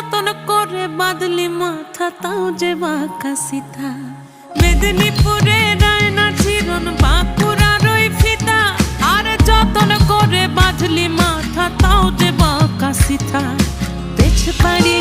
যতন করে বাঁধলি মাথা তাও যে বাঁকা সিথা। মেদিনীপুরে রায়না চিরন বাঁকুড়ার ওই ফিতা, আরে যতন করে বাঁধলি মাথা তাও যে বাঁকা সিথা। পেছ পাড়ি